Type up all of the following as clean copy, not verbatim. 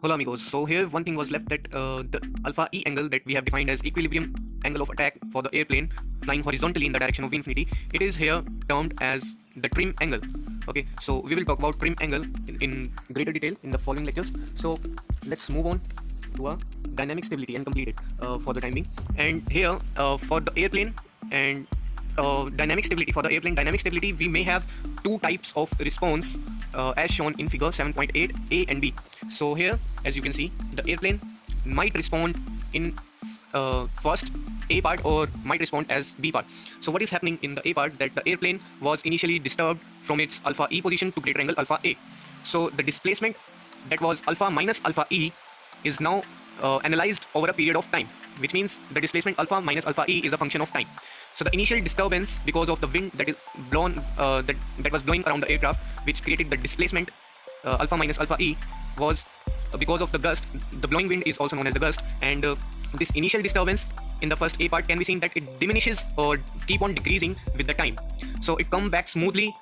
Hola amigos, so here one thing was left, that the alpha E angle that we have defined as equilibrium angle of attack for the airplane flying horizontally in the direction of infinity, it is here termed as the trim angle. Okay, so we will talk about trim angle in greater detail in the following lectures. So let's move on to a dynamic stability and complete it for the time being. And here for the airplane and dynamic stability, we may have two types of response as shown in figure 7.8, A and B. So here, as you can see, the airplane might respond in first A part or might respond as B part. So what is happening in the A part, that the airplane was initially disturbed from its alpha E position to greater angle alpha A. So the displacement that was alpha minus alpha E is now analyzed over a period of time, which means the displacement alpha minus alpha E is a function of time. So the initial disturbance because of the wind that is blown that was blowing around the aircraft, which created the displacement alpha minus alpha E, was because of the gust. The blowing wind is also known as the gust, and this initial disturbance in the first A part can be seen that it diminishes or keep on decreasing with the time. So it comes back smoothly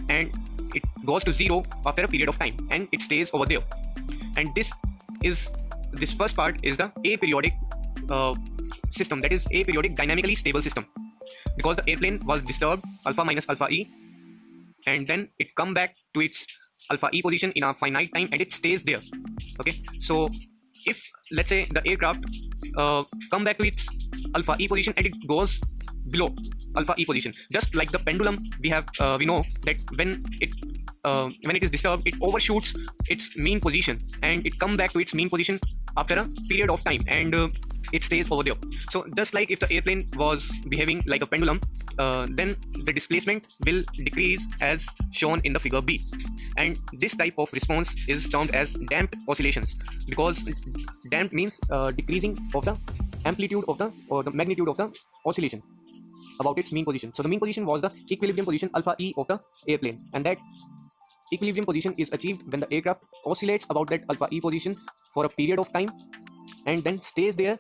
and it goes to zero after a period of time, and it stays over there. And this first part is the aperiodic system, that is aperiodic dynamically stable system, because the airplane was disturbed alpha minus alpha E, and then it come back to its alpha E position in a finite time, and it stays there. Okay, so if let's say the aircraft come back to its alpha E position and it goes below alpha E position, just like the pendulum, we know that when it is disturbed, it overshoots its mean position and it come back to its mean position after a period of time, and it stays over there. So just like if the airplane was behaving like a pendulum, then the displacement will decrease as shown in the figure B, and this type of response is termed as damped oscillations, because damped means decreasing of the amplitude of the or the magnitude of the oscillation about its mean position. So the mean position was the equilibrium position alpha E of the airplane, and that equilibrium position is achieved when the aircraft oscillates about that alpha E position for a period of time and then stays there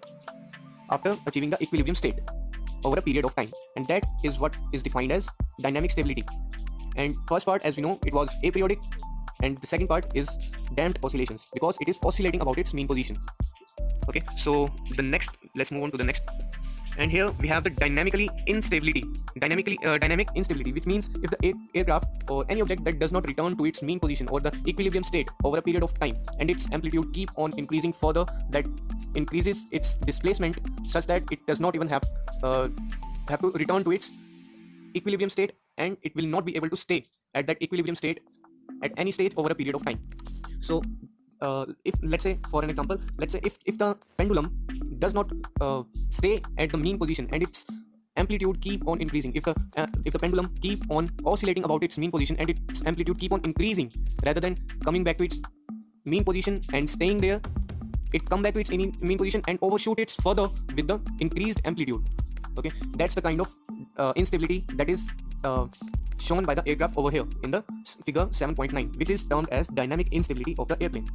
after achieving the equilibrium state over a period of time, and that is what is defined as dynamic stability. And first part, as we know, it was aperiodic, and the second part is damped oscillations because it is oscillating about its mean position. Okay, so let's move on to the next. And here we have the dynamic instability, which means if the aircraft or any object that does not return to its mean position or the equilibrium state over a period of time, and its amplitude keep on increasing further, that increases its displacement such that it does not even have to return to its equilibrium state, and it will not be able to stay at that equilibrium state at any stage over a period of time. So if let's say, for an example, if the pendulum does not stay at the mean position and its amplitude keep on increasing, if the pendulum keep on oscillating about its mean position and its amplitude keep on increasing rather than coming back to its mean position and staying there, it come back to its mean position and overshoot it further with the increased amplitude. Okay, that's the kind of instability that is shown by the aircraft over here in the figure 7.9, which is termed as dynamic instability of the airplane.